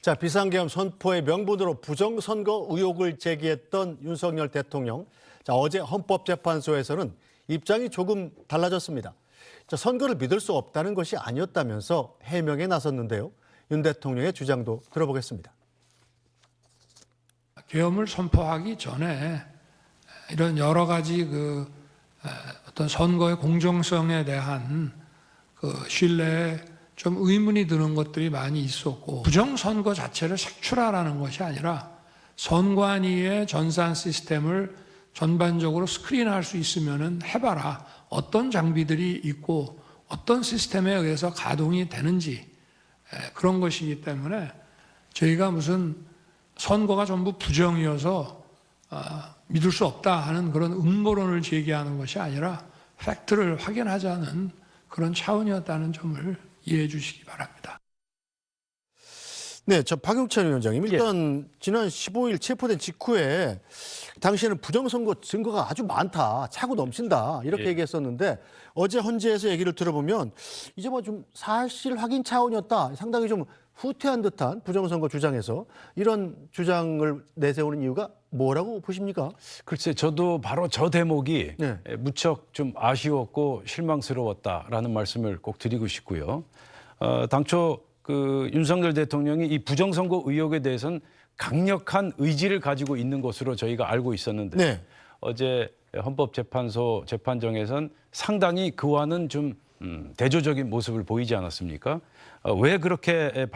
자, 비상계엄 선포의 명분으로 부정선거 의혹을 제기했던 윤석열 대통령. 자, 어제 헌법재판소에서는 입장이 조금 달라졌습니다. 자, 선거를 믿을 수 없다는 것이 아니었다면서 해명에 나섰는데요. 윤 대통령의 주장도 들어보겠습니다. 계엄을 선포하기 전에 이런 여러 가지 어떤 선거의 공정성에 대한 신뢰에 좀 의문이 드는 것들이 많이 있었고, 부정선거 자체를 색출하라는 것이 아니라 선관위의 전산 시스템을 전반적으로 스크린할 수 있으면은 해봐라. 어떤 장비들이 있고 어떤 시스템에 의해서 가동이 되는지 그런 것이기 때문에 저희가 무슨 선거가 전부 부정이어서 믿을 수 없다 하는 그런 음모론을 제기하는 것이 아니라 팩트를 확인하자는 그런 차원이었다는 점을 이해해 주시기 바랍니다. 네, 저 박용찬 위원장님, 일단 지난 15일 체포된 직후에 당시에는 부정선거 증거가 아주 많다, 차고 넘친다 이렇게 얘기했었는데 어제 헌재에서 얘기를 들어보면 이제 뭐 좀 사실 확인 차원이었다, 상당히 좀 후퇴한 듯한 부정선거 주장에서 이런 주장을 내세우는 이유가 뭐라고 보십니까? 글쎄, 저도 바로 저 대목이 무척 좀 아쉬웠고 실망스러웠다라는 말씀을 꼭 드리고 싶고요. 당초 윤석열 대통령이 이 부정선거 의혹에 대해서는 강력한 의지를 가지고 있는 것으로 저희가 알고 있었는데 어제 헌법재판소 재판정에선 상당히 그와는 좀 대조적인 모습을 보이지 않았습니까? 왜 그렇게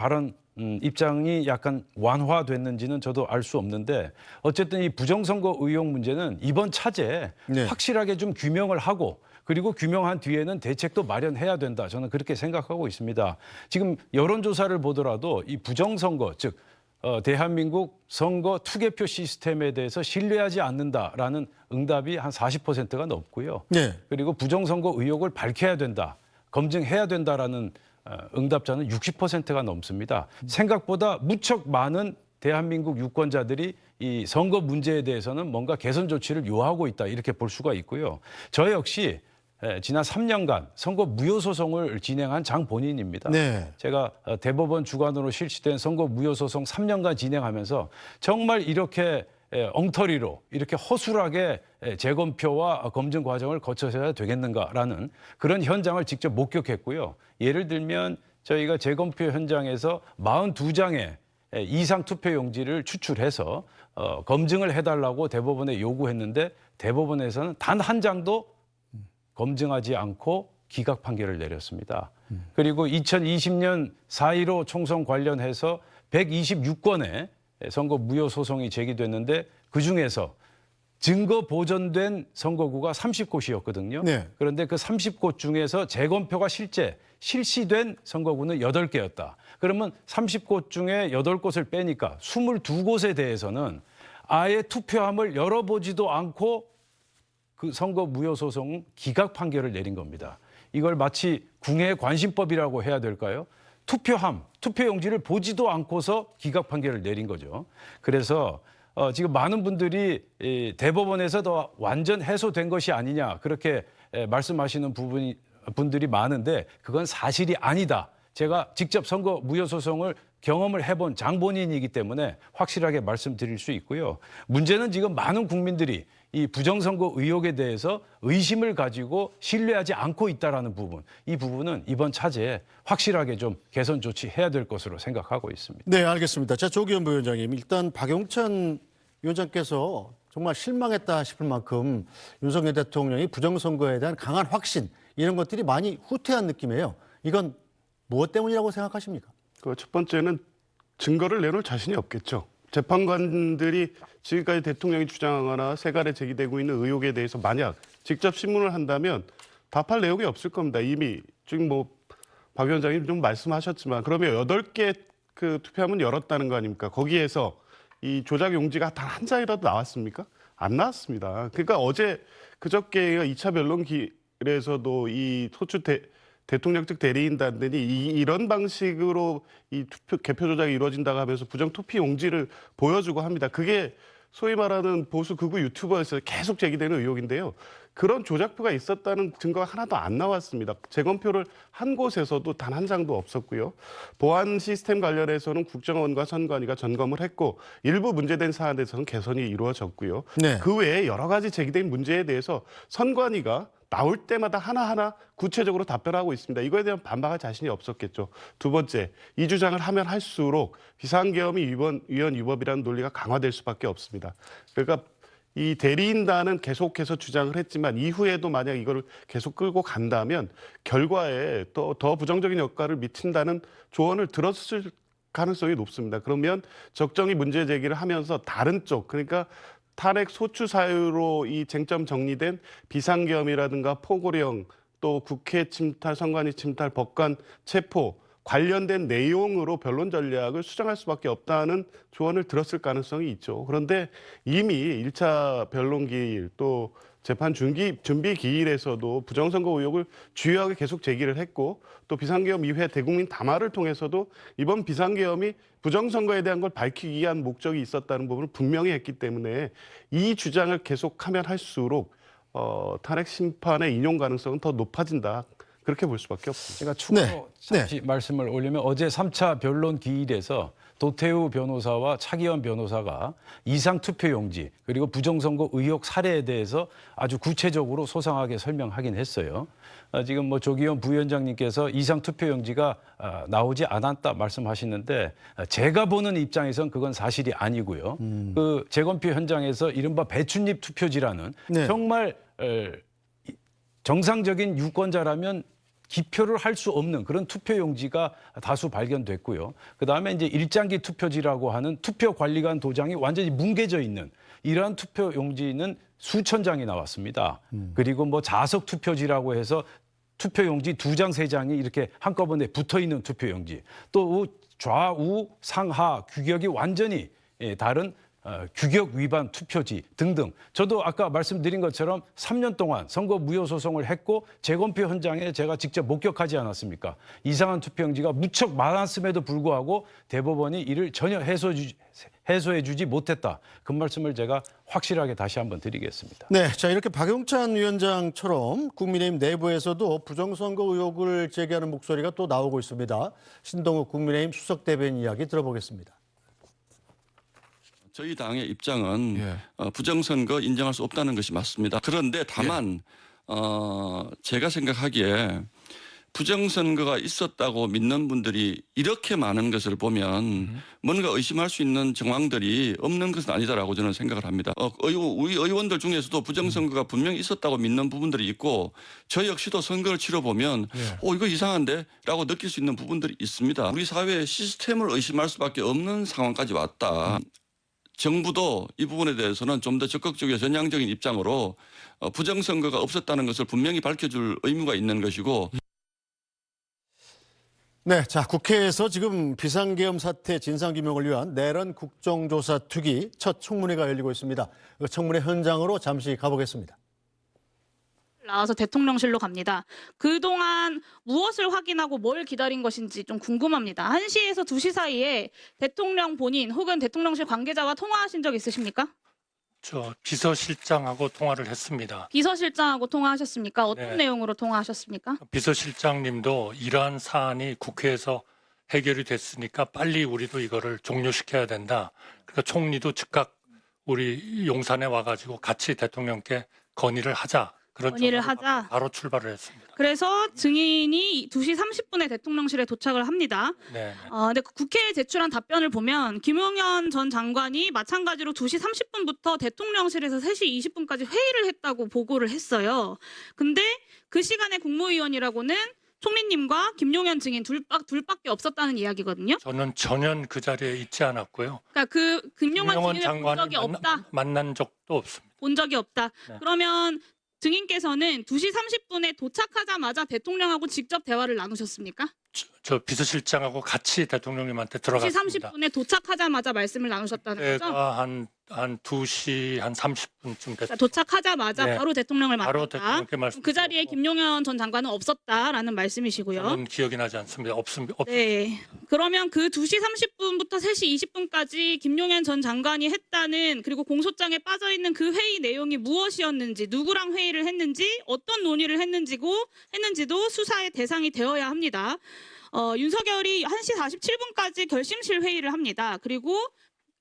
입장이 약간 완화됐는지는 저도 알 수 없는데 어쨌든 이 부정선거 의혹 문제는 이번 차제에 확실하게 좀 규명을 하고 그리고 규명한 뒤에는 대책도 마련해야 된다. 저는 그렇게 생각하고 있습니다. 지금 여론조사를 보더라도 이 부정선거, 즉 대한민국 선거 투개표 시스템에 대해서 신뢰하지 않는다라는 응답이 한 40%가 넘고요. 그리고 부정선거 의혹을 밝혀야 된다, 검증해야 된다라는 응답자는 60%가 넘습니다. 생각보다 무척 많은 대한민국 유권자들이 이 선거 문제에 대해서는 뭔가 개선 조치를 요하고 있다, 이렇게 볼 수가 있고요. 저 역시 지난 3년간 선거 무효소송을 진행한 장 본인입니다. 제가 대법원 주관으로 실시된 선거 무효소송 3년간 진행하면서 정말 이렇게 엉터리로 이렇게 허술하게 재검표와 검증 과정을 거쳐서야 되겠는가라는 그런 현장을 직접 목격했고요. 예를 들면 저희가 재검표 현장에서 42장의 이상 투표용지를 추출해서 검증을 해달라고 대법원에 요구했는데 대법원에서는 단 한 장도 검증하지 않고 기각 판결을 내렸습니다. 그리고 2020년 4.15 총선 관련해서 126건의 선거 무효 소송이 제기됐는데 그중에서 증거 보존된 선거구가 30곳이었거든요. 그런데 그 30곳 중에서 재검표가 실제 실시된 선거구는 8개였다. 그러면 30곳 중에 8곳을 빼니까 22곳에 대해서는 아예 투표함을 열어보지도 않고 그 선거 무효 소송 기각 판결을 내린 겁니다. 이걸 마치 궁예 관심법이라고 해야 될까요? 투표함, 투표용지를 보지도 않고서 기각 판결을 내린 거죠. 그래서 지금 많은 분들이 대법원에서 더 완전 해소된 것이 아니냐 그렇게 말씀하시는 분들이 많은데 그건 사실이 아니다. 제가 직접 선거 무효 소송을 경험을 해본 장본인이기 때문에 확실하게 말씀드릴 수 있고요. 문제는 지금 많은 국민들이 이 부정선거 의혹에 대해서 의심을 가지고 신뢰하지 않고 있다는 부분, 이 부분은 이번 차제에 확실하게 좀 개선 조치해야 될 것으로 생각하고 있습니다. 네, 알겠습니다. 자, 조기현 부위원장님, 일단 박용찬 위원장께서 정말 실망했다 싶을 만큼 윤석열 대통령이 부정선거에 대한 강한 확신, 이런 것들이 많이 후퇴한 느낌이에요. 이건 무엇 때문이라고 생각하십니까? 첫 번째는 증거를 내놓을 자신이 없겠죠. 재판관들이 지금까지 대통령이 주장하거나 세간에 제기되고 있는 의혹에 대해서 만약 직접 신문을 한다면 답할 내용이 없을 겁니다. 이미 지금 박 위원장님 좀 말씀하셨지만 그러면 8개 그 투표함은 열었다는 거 아닙니까? 거기에서 이 조작 용지가 단 한 장이라도 나왔습니까? 안 나왔습니다. 그러니까 어제 그저께 2차 변론길에서도 이 소추 대통령 측 대리인단들이 이런 방식으로 이 개표 조작이 이루어진다고 하면서 부정 투표 용지를 보여주고 합니다. 그게 소위 말하는 보수 극우 유튜버에서 계속 제기되는 의혹인데요. 그런 조작표가 있었다는 증거가 하나도 안 나왔습니다. 재검표를 한 곳에서도 단 한 장도 없었고요. 보안 시스템 관련해서는 국정원과 선관위가 점검을 했고 일부 문제된 사안에 대해서는 개선이 이루어졌고요. 네. 그 외에 여러 가지 제기된 문제에 대해서 선관위가 나올 때마다 하나하나 구체적으로 답변하고 있습니다. 이거에 대한 반박할 자신이 없었겠죠. 두 번째, 이 주장을 하면 할수록 비상계엄이 위헌 위법이라는 논리가 강화될 수밖에 없습니다. 그러니까 이 대리인단은 계속해서 주장을 했지만 이후에도 만약 이걸 계속 끌고 간다면 결과에 또 더 부정적인 역할을 미친다는 조언을 들었을 가능성이 높습니다. 그러면 적정히 문제 제기를 하면서 다른 쪽, 그러니까 탄핵 소추 사유로 이 쟁점 정리된 비상계엄이라든가 포고령, 또 국회 침탈, 선관위 침탈, 법관 체포 관련된 내용으로 변론 전략을 수정할 수밖에 없다는 조언을 들었을 가능성이 있죠. 그런데 이미 1차 변론 기일 또 재판 준비 기일에서도 부정선거 의혹을 주요하게 계속 제기를 했고 또 비상계엄 이후에 대국민 담화를 통해서도 이번 비상계엄이 부정선거에 대한 걸 밝히기 위한 목적이 있었다는 부분을 분명히 했기 때문에 이 주장을 계속하면 할수록 탄핵 심판의 인용 가능성은 더 높아진다. 그렇게 볼 수밖에 없습니다. 제가 추가로 잠시 말씀을 올리면 어제 3차 변론 기일에서 도태우 변호사와 차기현 변호사가 이상투표용지 그리고 부정선거 의혹 사례에 대해서 아주 구체적으로 소상하게 설명하긴 했어요. 지금 뭐 조기현 부위원장님께서 이상투표용지가 나오지 않았다 말씀하시는데 제가 보는 입장에선 그건 사실이 아니고요. 그 재검표 현장에서 이른바 배춧잎 투표지라는 네. 정말 정상적인 유권자라면 기표를 할 수 없는 그런 투표용지가 다수 발견됐고요. 그다음에 이제 일장기 투표지라고 하는 투표관리관 도장이 완전히 뭉개져 있는 이러한 투표용지는 수천 장이 나왔습니다. 그리고 뭐 자석 투표지라고 해서 투표용지 2장, 3장이 이렇게 한꺼번에 붙어 있는 투표용지. 또 좌우 상하 규격이 완전히 다른 규격 위반 투표지 등등. 저도 아까 말씀드린 것처럼 3년 동안 선거 무효 소송을 했고 재검표 현장에 제가 직접 목격하지 않았습니까? 이상한 투표용지가 무척 많았음에도 불구하고 대법원이 이를 전혀 해소해주지 못했다. 그 말씀을 제가 확실하게 다시 한번 드리겠습니다. 네, 자 이렇게 박용찬 위원장처럼 국민의힘 내부에서도 부정선거 의혹을 제기하는 목소리가 또 나오고 있습니다. 신동욱 국민의힘 수석 대변인 이야기 들어보겠습니다. 저희 당의 입장은 부정선거 인정할 수 없다는 것이 맞습니다. 그런데 다만 제가 생각하기에 부정선거가 있었다고 믿는 분들이 이렇게 많은 것을 보면 뭔가 의심할 수 있는 정황들이 없는 것은 아니다라고 저는 생각을 합니다. 우리 의원들 중에서도 부정선거가 분명히 있었다고 믿는 부분들이 있고 저 역시도 선거를 치러보면 이거 이상한데? 라고 느낄 수 있는 부분들이 있습니다. 우리 사회의 시스템을 의심할 수밖에 없는 상황까지 왔다. 정부도 이 부분에 대해서는 좀 더 적극적이고 전향적인 입장으로 부정선거가 없었다는 것을 분명히 밝혀줄 의무가 있는 것이고. 네, 자 국회에서 지금 비상계엄 사태 진상규명을 위한 내란 국정조사 특위 첫 청문회가 열리고 있습니다. 그 청문회 현장으로 잠시 가보겠습니다. 나와서 대통령실로 갑니다. 그동안 무엇을 확인하고 뭘 기다린 것인지 좀 궁금합니다. 1시에서 2시 사이에 대통령 본인 혹은 대통령실 관계자와 통화하신 적 있으십니까? 저 비서실장하고 통화를 했습니다. 비서실장하고 통화하셨습니까? 어떤 네. 내용으로 통화하셨습니까? 비서실장님도 이러한 사안이 국회에서 해결이 됐으니까 빨리 우리도 이거를 종료시켜야 된다. 그러니까 총리도 즉각 우리 용산에 와가지고 같이 대통령께 건의를 하자. 그런 건의를 전화를 하자. 받고 바로 출발을 했습니다. 그래서 증인이 2시 30분에 대통령실에 도착을 합니다. 네. 근데 국회에 제출한 답변을 보면 김용현 전 장관이 마찬가지로 2시 30분부터 대통령실에서 3시 20분까지 회의를 했다고 보고를 했어요. 근데 그 시간에 국무위원이라고는 총리님과 김용현 증인 둘밖에 없었다는 이야기거든요. 저는 전혀 그 자리에 있지 않았고요. 그러니까 그 김용현 증인을 본 장관을 적이 없다. 만난 적도 없습니다. 본 적이 없다. 네. 그러면 증인께서는 2시 30분에 도착하자마자 대통령하고 직접 대화를 나누셨습니까? 저 비서실장하고 같이 대통령님한테 2시 들어갔습니다. 30분에 도착하자마자 말씀을 나누셨다는 거죠? 그때가 한 2시 한 30분쯤 됐어요. 그러니까 도착하자마자 네. 바로 대통령을 바로 만났다. 대통령께 말씀. 그 자리에 김용현 전 장관은 없었다라는 말씀이시고요. 저는 기억이 나지 않습니다. 네. 그러면 그 2시 30분부터 3시 20분까지 김용현 전 장관이 했다는, 그리고 공소장에 빠져 있는 그 회의 내용이 무엇이었는지, 누구랑 회의를 했는지, 어떤 논의를 했는지도 수사의 대상이 되어야 합니다. 윤석열이 1시 47분까지 결심실 회의를 합니다. 그리고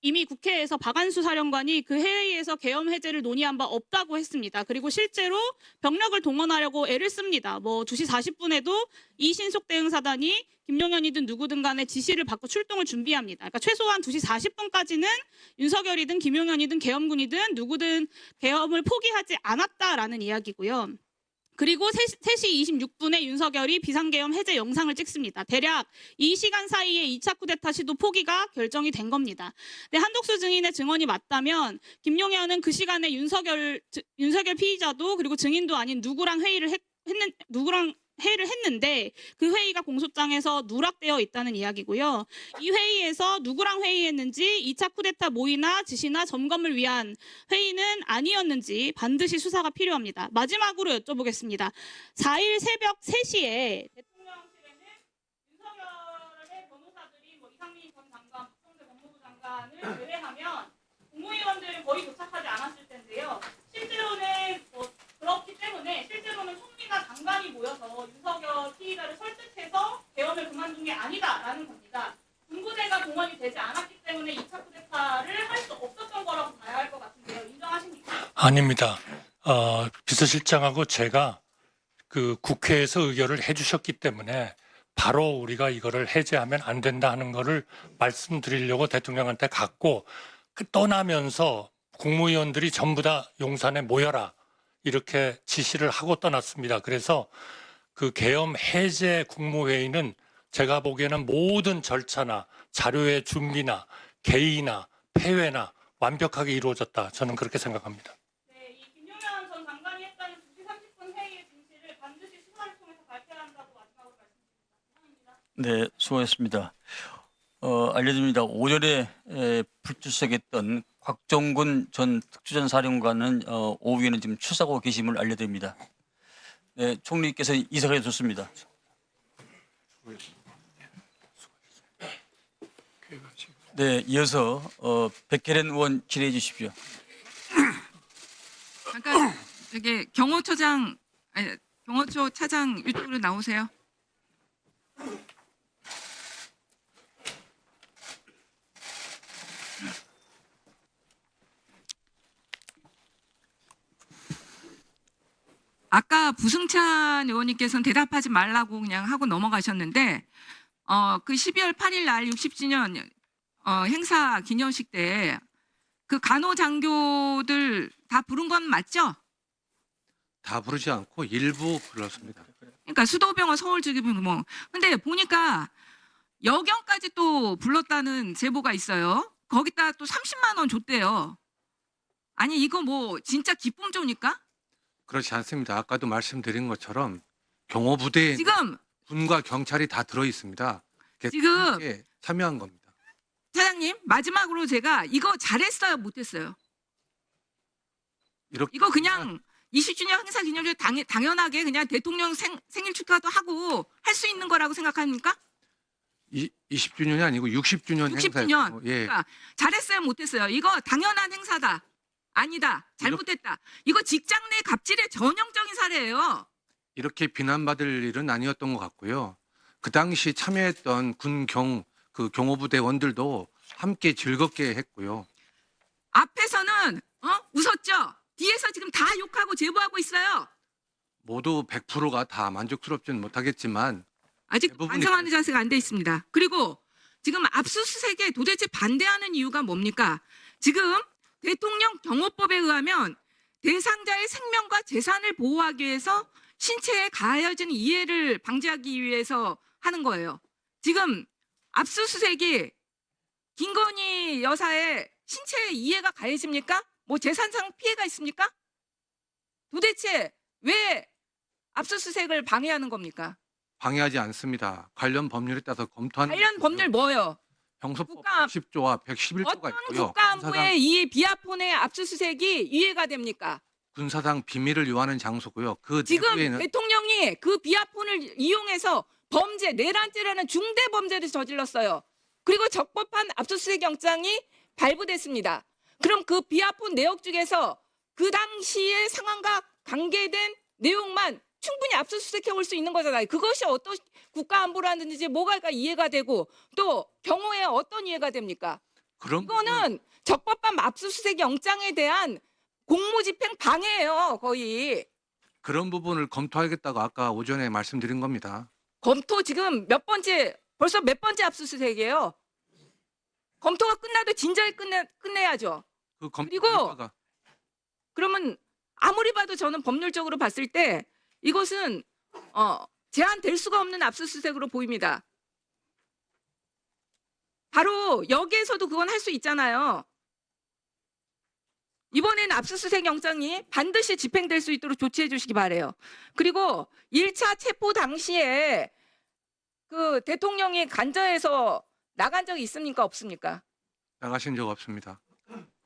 이미 국회에서 박안수 사령관이 그 회의에서 계엄 해제를 논의한 바 없다고 했습니다. 그리고 실제로 병력을 동원하려고 애를 씁니다. 2시 40분에도 이신속 대응사단이 김용현이든 누구든 간에 지시를 받고 출동을 준비합니다. 그러니까 최소한 2시 40분까지는 윤석열이든 김용현이든 계엄군이든 누구든 계엄을 포기하지 않았다라는 이야기고요. 그리고 3시 26분에 윤석열이 비상계엄 해제 영상을 찍습니다. 대략 이 시간 사이에 2차 쿠데타 시도 포기가 결정이 된 겁니다. 근데 한독수 증인의 증언이 맞다면 김용현은 그 시간에 윤석열 피의자도 그리고 증인도 아닌 누구랑 회의를 했는데 그 회의가 공소장에서 누락되어 있다는 이야기고요. 이 회의에서 누구랑 회의했는지, 2차 쿠데타 모의나 지시나 점검을 위한 회의는 아니었는지 반드시 수사가 필요합니다. 마지막으로 여쭤보겠습니다. 4일 새벽 3시에 대통령실에는 윤석열의 변호사들이 이상민 전 장관, 박성재 법무부 장관을 제외하면 국무위원들은 거의 도착하지 않았을 텐데요. 실제로는 그렇기 때문에 실제로는 총리나 장관이 모여서 윤석열 피의자를 설득해서 계엄을 그만둔 게 아니다라는 겁니다. 군부대가 동원이 되지 않았기 때문에 2차 쿠데타를 할 수 없었던 거라고 봐야 할 것 같은데요. 인정하십니까? 아닙니다. 비서실장하고 제가 그 국회에서 의결을 해주셨기 때문에 바로 우리가 이거를 해제하면 안 된다 하는 거를 말씀드리려고 대통령한테 갔고, 떠나면서 국무위원들이 전부 다 용산에 모여라 이렇게 지시를 하고 떠났습니다. 그래서 그 계엄 해제 국무회의는 제가 보기에는 모든 절차나 자료의 준비나 개의나 폐회나 완벽하게 이루어졌다. 저는 그렇게 생각합니다. 네, 이 김용현 전 장관이 했다는 2시 30분 회의의 진실을 반드시 수사를 통해서 밝혀야 한다고 마지막으로 말씀드립니다. 네, 수고하셨습니다. 알려드립니다. 오전에 불출석했던 곽종근 전 특수전 사령관은 오후에는 지금 출석하고 계심을 알려드립니다. 네, 총리께서 이사해 줬습니다. 네, 이어서 백혜련 의원 질의해 주십시오. 잠깐 저기 경호처 차장 이쪽으로 나오세요. 아까 부승찬 의원님께서는 대답하지 말라고 그냥 하고 넘어가셨는데 그 12월 8일 날 60주년 행사 기념식 때 그 간호장교들 다 부른 건 맞죠? 다 부르지 않고 일부 불렀습니다. 그러니까 수도병원 서울주기병원 뭐. 근데 보니까 여경까지 또 불렀다는 제보가 있어요. 거기다 또 30만 원 줬대요. 아니 이거 뭐 진짜 기쁨조입니까? 그렇지 않습니다. 아까도 말씀드린 것처럼 경호부대에 지금 군과 경찰이 다 들어 있습니다. 지금 함께 참여한 겁니다. 사장님 마지막으로 제가 이거 잘했어요 못했어요? 이렇게 이거 그냥 20주년 행사 기념일 당연하게 그냥 대통령 생일 축하도 하고 할 수 있는 거라고 생각합니까? 20주년이 아니고 60주년 60주년. 행사였고, 예. 그러니까 잘했어요 못했어요? 이거 당연한 행사다. 아니다. 잘못됐다. 이거 직장 내 갑질의 전형적인 사례예요. 이렇게 비난받을 일은 아니었던 것 같고요. 그 당시 참여했던 그 경호부대원들도 함께 즐겁게 했고요. 앞에서는 웃었죠. 뒤에서 지금 다 욕하고 제보하고 있어요. 모두 100%가 다 만족스럽지는 못하겠지만 아직 대부분이 반성하는 자세가 안 돼 있습니다. 그리고 지금 압수수색에 도대체 반대하는 이유가 뭡니까? 지금 대통령 경호법에 의하면 대상자의 생명과 재산을 보호하기 위해서 신체에 가해진 이해를 방지하기 위해서 하는 거예요. 지금 압수수색이 김건희 여사의 신체에 이해가 가해집니까? 뭐 재산상 피해가 있습니까? 도대체 왜 압수수색을 방해하는 겁니까? 방해하지 않습니다. 관련 법률에 따라서 검토하는 관련 법률 뭐요? 형소법 국가- 10조와 111조가 어떤 있고요. 국가안보에 이 비아폰의 압수수색이 이해가 됩니까? 군사상 비밀을 요하는 장소고요. 그 지금 내부에는 대통령이 그 비아폰을 이용해서 범죄 내란죄라는 중대 범죄를 저질렀어요. 그리고 적법한 압수수색 영장이 발부됐습니다. 그럼 그 비아폰 내역 중에서 그 당시의 상황과 관계된 내용만 충분히 압수수색해 올 수 있는 거잖아요. 그것이 어떤 국가안보라든지 뭐가 이해가 되고 또 경호에 어떤 이해가 됩니까? 그런 이거는 적법한 압수수색 영장에 대한 공무집행 방해예요, 거의. 그런 부분을 검토하겠다고 아까 오전에 말씀드린 겁니다. 검토 지금 벌써 몇 번째 압수수색이에요. 검토가 끝나도 진작에 끝내야죠. 그 검토 그리고 결과가 그러면 아무리 봐도 저는 법률적으로 봤을 때 이것은 제한될 수가 없는 압수수색으로 보입니다. 바로 여기에서도 그건 할 수 있잖아요. 이번에는 압수수색 영장이 반드시 집행될 수 있도록 조치해 주시기 바래요. 그리고 1차 체포 당시에 그 대통령이 간저에서 나간 적이 있습니까? 없습니까? 나가신 적 없습니다.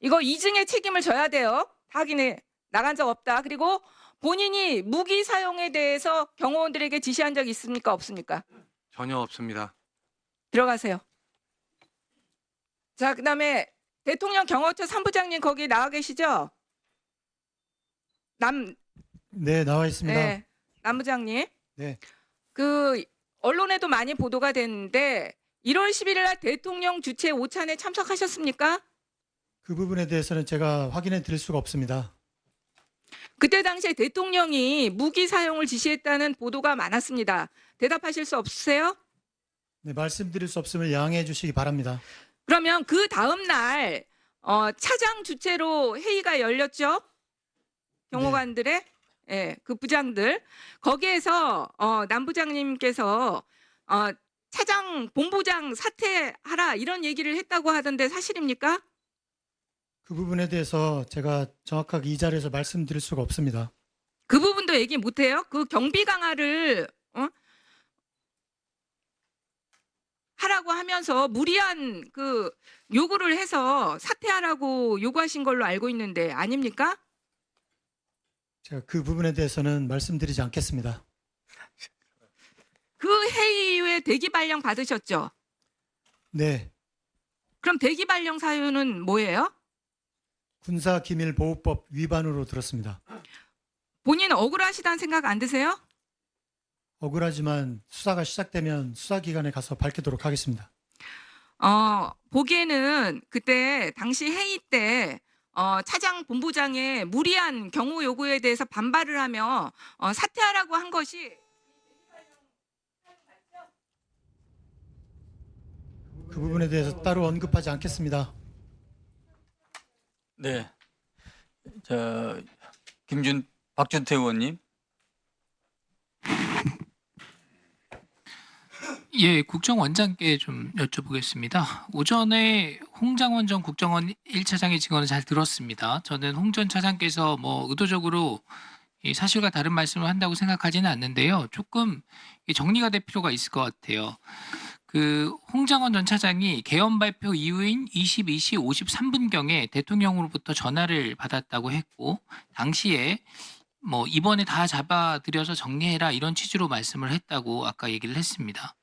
이거 이증의 책임을 져야 돼요. 확인해 나간 적 없다. 그리고 본인이 무기 사용에 대해서 경호원들에게 지시한 적 있습니까? 없습니까? 전혀 없습니다. 들어가세요. 자, 그다음에 대통령 경호처 3부장님 거기 나와 계시죠? 네, 나와 있습니다. 네, 남부장님. 네. 그 언론에도 많이 보도가 됐는데 1월 11일 날 대통령 주최 오찬에 참석하셨습니까? 그 부분에 대해서는 제가 확인해 드릴 수가 없습니다. 그때 당시에 대통령이 무기 사용을 지시했다는 보도가 많았습니다. 대답하실 수 없으세요? 네, 말씀드릴 수 없으면 양해해 주시기 바랍니다. 그러면 그 다음 날 차장 주최로 회의가 열렸죠? 경호관들의 그 부장들 거기에서 남부장님께서 차장 본부장 사퇴하라 이런 얘기를 했다고 하던데 사실입니까? 그 부분에 대해서 제가 정확하게 이 자리에서 말씀드릴 수가 없습니다. 그 부분도 얘기 못해요? 그 경비 강화를 하라고 하면서 무리한 그 요구를 해서 사퇴하라고 요구하신 걸로 알고 있는데 아닙니까? 제가 그 부분에 대해서는 말씀드리지 않겠습니다. 그 회의에 대기 발령 받으셨죠? 네, 그럼 대기 발령 사유는 뭐예요? 군사기밀보호법 위반으로 들었습니다. 본인 억울하시다는 생각 안 드세요? 억울하지만 수사가 시작되면 수사기관에 가서 밝히도록 하겠습니다. 보기에는 그때 당시 회의 때 차장 본부장의 무리한 경호 요구에 대해서 반발을 하며 사퇴하라고 한 것이 그 부분에 대해서 따로 언급하지 않겠습니다. 네. 자, 박준태 의원님. 예, 국정원장께 좀 여쭤보겠습니다. 오전에 홍장원 전 국정원 1차장의 증언을 잘 들었습니다. 저는 홍 전 차장께서 의도적으로 이 사실과 다른 말씀을 한다고 생각하지는 않는데요. 조금 정리가 될 필요가 있을 것 같아요. 그 홍장원 전 차장이 개헌 발표 이후인 22시 53분경에 대통령으로부터 전화를 받았다고 했고 당시에 이번에 다 잡아들여서 정리해라 이런 취지로 말씀을 했다고 아까 얘기를 했습니다.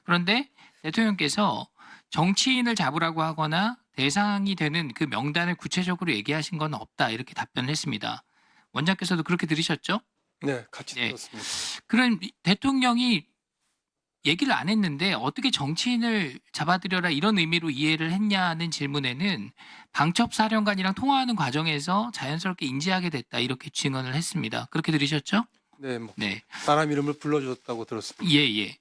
그런데 대통령께서 정치인을 잡으라고 하거나 대상이 되는 그 명단을 구체적으로 얘기하신 건 없다 이렇게 답변을 했습니다. 원장께서도 그렇게 들으셨죠? 네, 같이 네. 들었습니다. 그럼 대통령이 얘기를 안 했는데 어떻게 정치인을 잡아들여라 이런 의미로 이해를 했냐는 질문에는 방첩사령관이랑 통화하는 과정에서 자연스럽게 인지하게 됐다 이렇게 증언을 했습니다. 그렇게 들으셨죠? 네, 네. 사람 이름을 불러줬다고 들었습니다. 예.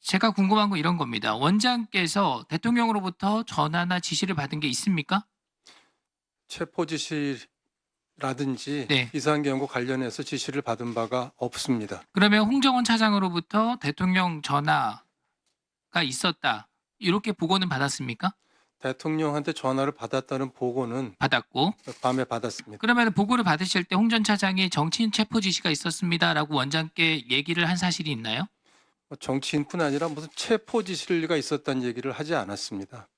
제가 궁금한 건 이런 겁니다. 원장께서 대통령으로부터 전화나 지시를 받은 게 있습니까? 체포 지시라든지 네. 비상경고 관련해서 지시를 받은 바가 없습니다. 그러면 홍정원 차장으로부터 대통령 전화가 있었다 이렇게 보고는 받았습니까? 대통령한테 전화를 받았다는 보고는 받았고 밤에 받았습니다. 그러면 보고를 받으실 때 홍 전 차장이 정치인 체포 지시가 있었습니다라고 원장께 얘기를 한 사실이 있나요? 정치인뿐 아니라 무슨 체포 지시가 있었다는 얘기를 하지 않았습니다.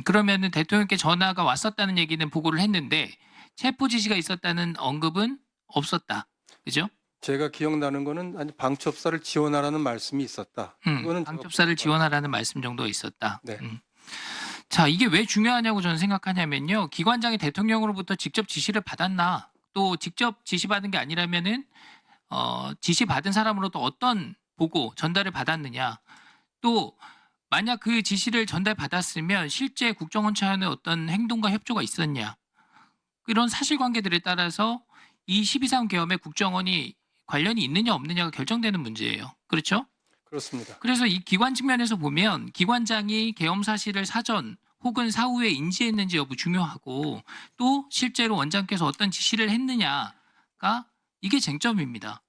그러면은 대통령께 전화가 왔었다는 얘기는 보고를 했는데 체포 지시가 있었다는 언급은 없었다. 그죠? 제가 기억나는 거는 아니 방첩사를 지원하라는 말씀이 있었다. 이거는 방첩사를 지원하라는 말씀 정도 있었다. 네. 자, 이게 왜 중요하냐고 저는 생각하냐면요. 기관장이 대통령으로부터 직접 지시를 받았나, 또 직접 지시받은 게 아니라면은 지시받은 사람으로부터 어떤 보고 전달을 받았느냐, 또 만약 그 지시를 전달받았으면 실제 국정원 차원의 어떤 행동과 협조가 있었냐, 이런 사실관계들에 따라서 이 12.3 계엄에 국정원이 관련이 있느냐 없느냐가 결정되는 문제예요. 그렇죠? 그렇습니다. 그래서 이 기관 측면에서 보면 기관장이 계엄 사실을 사전 혹은 사후에 인지했는지 여부 중요하고, 또 실제로 원장께서 어떤 지시를 했느냐가 이게 쟁점입니다.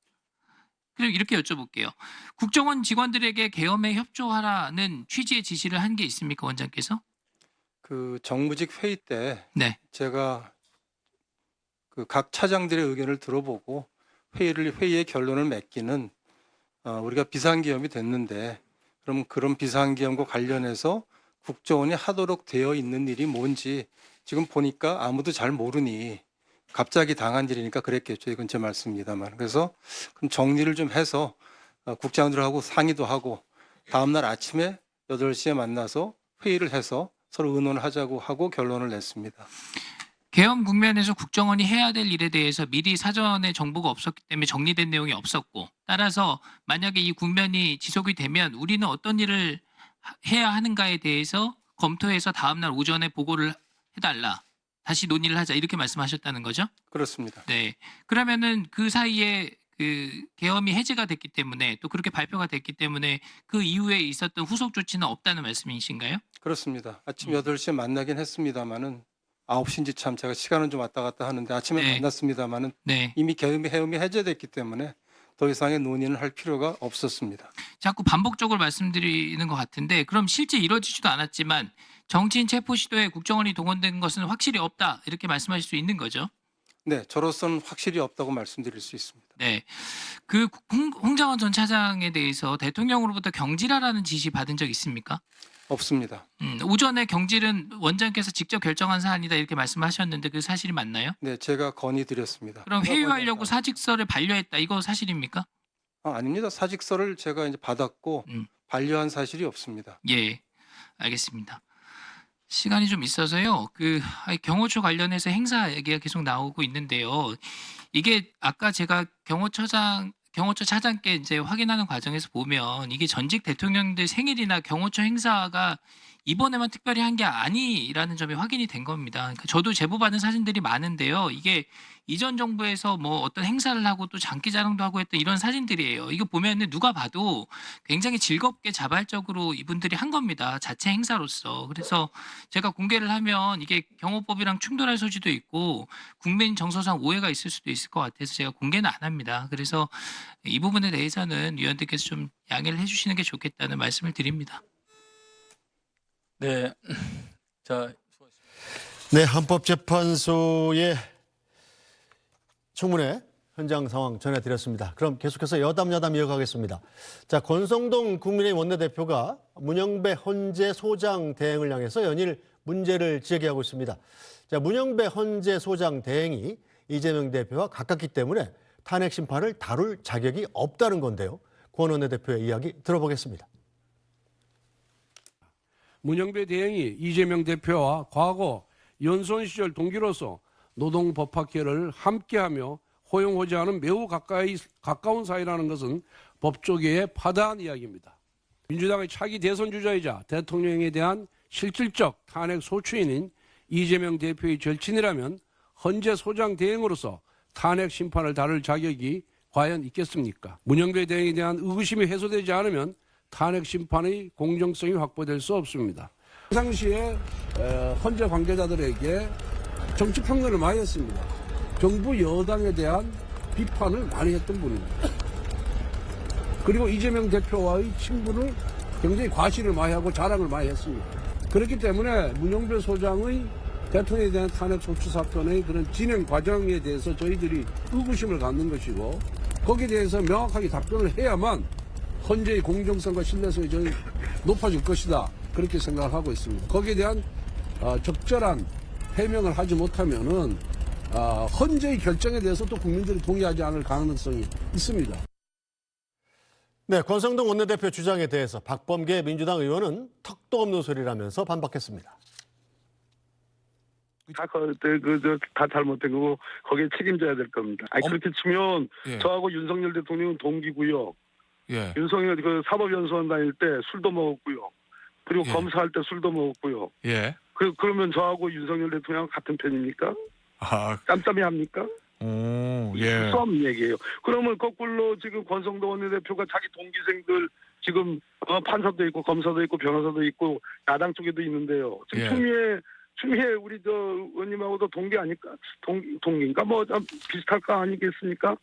그리고 이렇게 여쭤볼게요. 국정원 직원들에게 계엄에 협조하라는 취지의 지시를 한 게 있습니까, 원장께서? 그 정무직 회의 때 네. 제가 그 각 차장들의 의견을 들어보고 회의의 결론을 맺기는 우리가 비상계엄이 됐는데 그럼 그런 비상계엄과 관련해서 국정원이 하도록 되어 있는 일이 뭔지 지금 보니까 아무도 잘 모르니 갑자기 당한 일이니까 그랬겠죠. 이건 제 말씀입니다만. 그래서 그럼 정리를 좀 해서 국장들하고 상의도 하고 다음날 아침에 8시에 만나서 회의를 해서 서로 의논을 하자고 하고 결론을 냈습니다. 계엄 국면에서 국정원이 해야 될 일에 대해서 미리 사전에 정보가 없었기 때문에 정리된 내용이 없었고, 따라서 만약에 이 국면이 지속이 되면 우리는 어떤 일을 해야 하는가에 대해서 검토해서 다음날 오전에 보고를 해달라, 다시 논의를 하자, 이렇게 말씀하셨다는 거죠? 그렇습니다. 네. 그러면은 그 사이에 그 계엄이 해제가 됐기 때문에, 또 그렇게 발표가 됐기 때문에 그 이후에 있었던 후속 조치는 없다는 말씀이신가요? 그렇습니다. 아침 8시에 만나긴 했습니다마는 9시인지 참 제가 시간은 좀 왔다 갔다 하는데 아침에 네. 만났습니다마는 네. 이미 계엄이 해제됐기 때문에 더 이상의 논의는 할 필요가 없었습니다. 자꾸 반복적으로 말씀드리는 것 같은데, 그럼 실제 이루어지지도 않았지만 정치인 체포 시도에 국정원이 동원된 것은 확실히 없다, 이렇게 말씀하실 수 있는 거죠? 네, 저로서는 확실히 없다고 말씀드릴 수 있습니다. 네. 그 홍장원 전 차장에 대해서 대통령으로부터 경질하라는 지시 받은 적 있습니까? 없습니다. 오전에 경질은 원장께서 직접 결정한 사안이다, 이렇게 말씀하셨는데 그 사실이 맞나요? 네, 제가 건의드렸습니다. 그럼 회유하려고 사직서를 반려했다, 이거 사실입니까? 아닙니다. 사직서를 제가 이제 받았고 반려한 사실이 없습니다. 예, 알겠습니다. 시간이 좀 있어서요. 경호처 관련해서 행사 얘기가 계속 나오고 있는데요. 이게 아까 제가 경호처 차장께 이제 확인하는 과정에서 보면 이게 전직 대통령들 생일이나 경호처 행사가 이번에만 특별히 한 게 아니라는 점이 확인이 된 겁니다. 그러니까 저도 제보받은 사진들이 많은데요. 이게 이전 정부에서 뭐 어떤 행사를 하고 또 장기자랑도 하고 했던 이런 사진들이에요. 이거 보면은 누가 봐도 굉장히 즐겁게 자발적으로 이분들이 한 겁니다. 자체 행사로서. 그래서 제가 공개를 하면 이게 경호법이랑 충돌할 소지도 있고 국민 정서상 오해가 있을 수도 있을 것 같아서 제가 공개는 안 합니다. 그래서 이 부분에 대해서는 위원들께서 좀 양해를 해주시는 게 좋겠다는 말씀을 드립니다. 네. 자, 네, 헌법재판소의 청문회 현장 상황 전해드렸습니다. 그럼 계속해서 여담 이어가겠습니다. 자, 권성동 국민의힘 원내대표가 문영배 헌재 소장 대행을 향해서 연일 문제를 제기하고 있습니다. 자, 문영배 헌재 소장 대행이 이재명 대표와 가깝기 때문에 탄핵 심판을 다룰 자격이 없다는 건데요. 권 원내대표의 이야기 들어보겠습니다. 문영배 대행이 이재명 대표와 과거 연수원 시절 동기로서 노동법학회를 함께하며 호용호제하는 매우 가까운 사이라는 것은 법조계의 파다한 이야기입니다. 민주당의 차기 대선 주자이자 대통령에 대한 실질적 탄핵 소추인인 이재명 대표의 절친이라면 헌재 소장 대행으로서 탄핵 심판을 다룰 자격이 과연 있겠습니까? 문영배 대행에 대한 의구심이 해소되지 않으면 탄핵 심판의 공정성이 확보될 수 없습니다. 평상시에 헌재 관계자들에게 정치 평론을 많이 했습니다. 정부 여당에 대한 비판을 많이 했던 분입니다. 그리고 이재명 대표와의 친분을 굉장히 과시를 많이 하고 자랑을 많이 했습니다. 그렇기 때문에 문영배 소장의 대통령에 대한 탄핵 소추 사건의 그런 진행 과정에 대해서 저희들이 의구심을 갖는 것이고 거기에 대해서 명확하게 답변을 해야만 헌재의 공정성과 신뢰성이 저는 높아질 것이다. 그렇게 생각을 하고 있습니다. 거기에 대한 적절한 해명을 하지 못하면은 헌재의 결정에 대해서 또 국민들이 동의하지 않을 가능성이 있습니다. 네, 권성동 원내대표 주장에 대해서 박범계 민주당 의원은 턱도 없는 소리라면서 반박했습니다. 다 잘못된 거고 거기에 책임져야 될 겁니다. 그렇게 치면 저하고 윤석열 대통령은 동기고요. 윤석열 사법연수원 다닐 때 술도 먹었고요. 그리고 검사할 때 술도 먹었고요. 그러면 저하고 윤석열 대통령 같은 편입니까? 짬짬이 합니까? 수 없는 얘기예요. 그러면 거꾸로 지금 권성동 원내대표가 자기 동기생들 지금 판사도 있고 검사도 있고 변호사도 있고 야당 쪽에도 있는데요. 지금 추미애 우리 의원님하고도 동기 아닐까? 동기인가? 비슷할 거 아니겠습니까?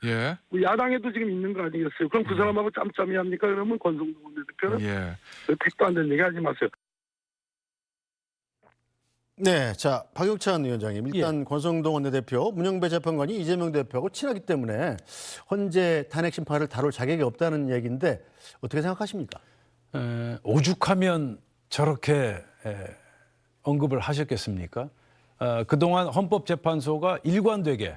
야당에도 지금 있는 거 아니겠어요? 그럼 그 사람하고 짬짬이 합니까? 그러면 권성동 원내대표는 택도 안 되는 얘기 하지 마세요. 네, 자 박용찬 위원장님, 일단 권성동 원내대표, 문영배 재판관이 이재명 대표하고 친하기 때문에 헌재 탄핵 심판을 다룰 자격이 없다는 얘기인데 어떻게 생각하십니까? 오죽하면 저렇게 언급을 하셨겠습니까? 그동안 헌법재판소가 일관되게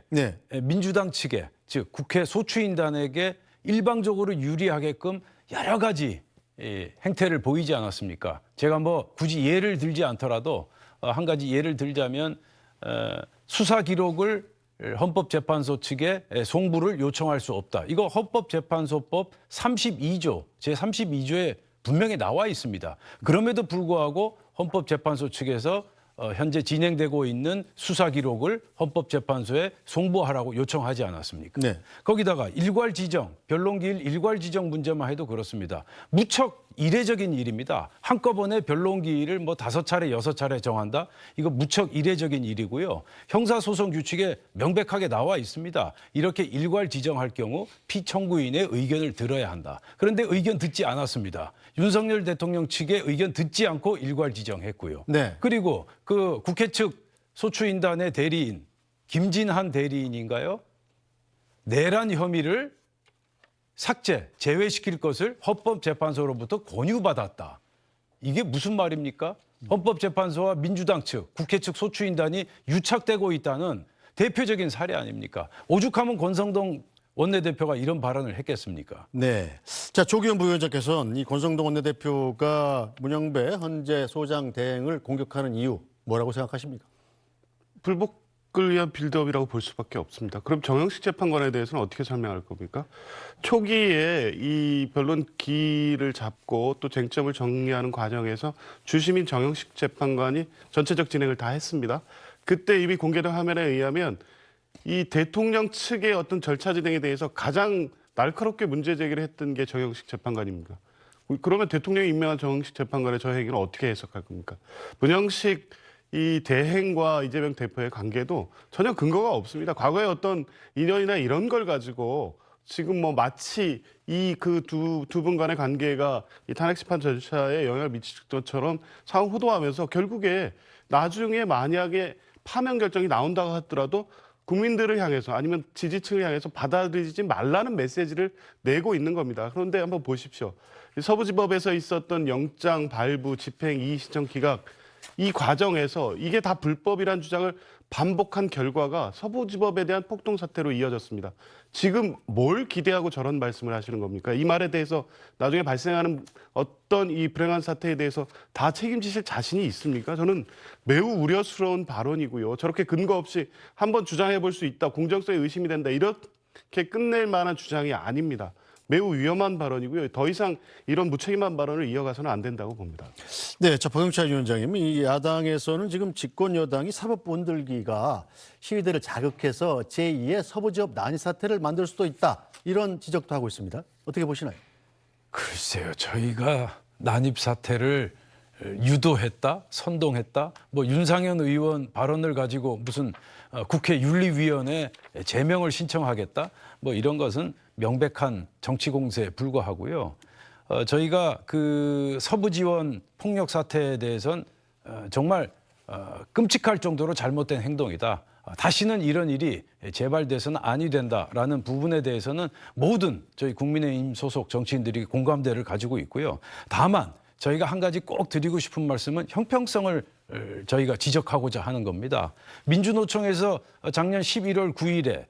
민주당 측에, 즉 국회 소추인단에게 일방적으로 유리하게끔 여러 가지 행태를 보이지 않았습니까? 제가 굳이 예를 들지 않더라도 한 가지 예를 들자면 수사 기록을 헌법재판소 측에 송부를 요청할 수 없다. 이거 헌법재판소법 32조, 제32조에 분명히 나와 있습니다. 그럼에도 불구하고 헌법재판소 측에서 현재 진행되고 있는 수사 기록을 헌법재판소에 송부하라고 요청하지 않았습니까? 거기다가 일괄 지정, 변론기일 일괄 지정 문제만 해도 그렇습니다. 무척 이례적인 일입니다. 한꺼번에 변론기일을 5차례, 6차례 정한다? 이거 무척 이례적인 일이고요. 형사소송 규칙에 명백하게 나와 있습니다. 이렇게 일괄 지정할 경우 피청구인의 의견을 들어야 한다. 그런데 의견 듣지 않았습니다. 윤석열 대통령 측의 의견 듣지 않고 일괄 지정했고요. 그리고 그 국회 측 소추인단의 대리인, 김진한 대리인인가요? 내란 혐의를 삭제, 제외시킬 것을 헌법재판소로부터 권유받았다. 이게 무슨 말입니까? 헌법재판소와 민주당 측, 국회 측 소추인단이 유착되고 있다는 대표적인 사례 아닙니까? 오죽하면 권성동 원내대표가 이런 발언을 했겠습니까? 네. 자, 조기현 부위원장께서는 이 권성동 원내대표가 문영배 헌재 소장 대행을 공격하는 이유 뭐라고 생각하십니까? 불복을 위한 빌드업이라고 볼 수밖에 없습니다. 그럼 정영식 재판관에 대해서는 어떻게 설명할 겁니까? 초기에 이 변론 기일을 잡고 또 쟁점을 정리하는 과정에서 주심인 정영식 재판관이 전체적 진행을 다 했습니다. 그때 이미 공개된 화면에 의하면 이 대통령 측의 어떤 절차 진행에 대해서 가장 날카롭게 문제 제기를 했던 게 정영식 재판관입니다. 그러면 대통령이 임명한 정영식 재판관의 저 행위는 어떻게 해석할 겁니까? 문영식 이 대행과 이재명 대표의 관계도 전혀 근거가 없습니다. 과거에 어떤 인연이나 이런 걸 가지고 지금 마치 이 두 분 간의 관계가 이 탄핵 심판 절차에 영향을 미칠 것처럼 상호 호도하면서 결국에 나중에 만약에 파면 결정이 나온다고 하더라도 국민들을 향해서 아니면 지지층을 향해서 받아들이지 말라는 메시지를 내고 있는 겁니다. 그런데 한번 보십시오. 서부지법에서 있었던 영장 발부, 집행, 이의신청 기각 이 과정에서 이게 다 불법이란 주장을 반복한 결과가 서부지법에 대한 폭동 사태로 이어졌습니다. 지금 뭘 기대하고 저런 말씀을 하시는 겁니까? 이 말에 대해서 나중에 발생하는 어떤 이 불행한 사태에 대해서 다 책임지실 자신이 있습니까? 저는 매우 우려스러운 발언이고요. 저렇게 근거 없이 한번 주장해 볼 수 있다. 공정성에 의심이 된다. 이렇게 끝낼 만한 주장이 아닙니다. 매우 위험한 발언이고요. 더 이상 이런 무책임한 발언을 이어가서는 안 된다고 봅니다. 네, 자 박용찬 위원장님, 이 야당에서는 지금 집권 여당이 사법 본들기가 시위대를 자극해서 제2의 서부지법 난입 사태를 만들 수도 있다. 이런 지적도 하고 있습니다. 어떻게 보시나요? 글쎄요, 저희가 난입 사태를 유도했다, 선동했다, 윤상현 의원 발언을 가지고 무슨 국회 윤리위원회 제명을 신청하겠다, 이런 것은 명백한 정치 공세에 불과하고요. 저희가 그 서부 지원 폭력 사태에 대해서는 정말 끔찍할 정도로 잘못된 행동이다. 다시는 이런 일이 재발돼서는 아니 된다라는 부분에 대해서는 모든 저희 국민의힘 소속 정치인들이 공감대를 가지고 있고요. 다만 저희가 한 가지 꼭 드리고 싶은 말씀은 형평성을 저희가 지적하고자 하는 겁니다. 민주노총에서 작년 11월 9일에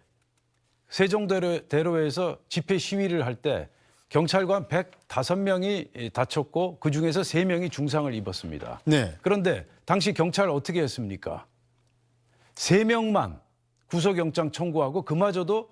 세종대로에서 집회 시위를 할 때 경찰관 105명이 다쳤고 그중에서 3명이 중상을 입었습니다. 네. 그런데 당시 경찰 어떻게 했습니까? 3명만 구속영장 청구하고 그마저도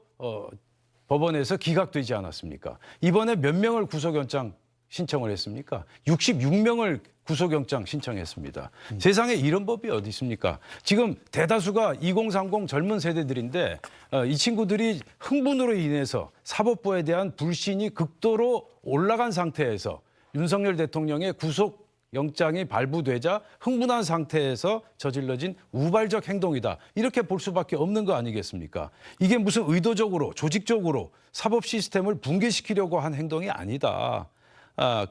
법원에서 기각되지 않았습니까? 이번에 몇 명을 구속영장 신청을 했습니까? 66명을 구속영장 신청했습니다. 세상에 이런 법이 어디 있습니까? 지금 대다수가 2030 젊은 세대들인데 이 친구들이 흥분으로 인해서 사법부에 대한 불신이 극도로 올라간 상태에서 윤석열 대통령의 구속영장이 발부되자 흥분한 상태에서 저질러진 우발적 행동이다. 이렇게 볼 수밖에 없는 거 아니겠습니까? 이게 무슨 의도적으로 조직적으로 사법 시스템을 붕괴시키려고 한 행동이 아니다.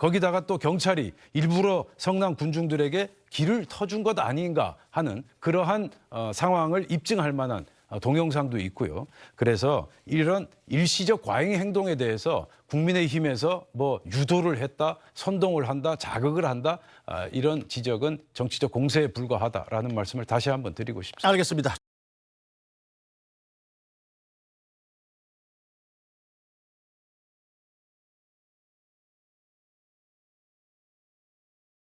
거기다가 또 경찰이 일부러 성남 군중들에게 길을 터준 것 아닌가 하는 그러한 상황을 입증할 만한 동영상도 있고요. 그래서 이런 일시적 과잉 행동에 대해서 국민의힘에서 뭐 유도를 했다, 선동을 한다, 자극을 한다 이런 지적은 정치적 공세에 불과하다라는 말씀을 다시 한번 드리고 싶습니다. 알겠습니다.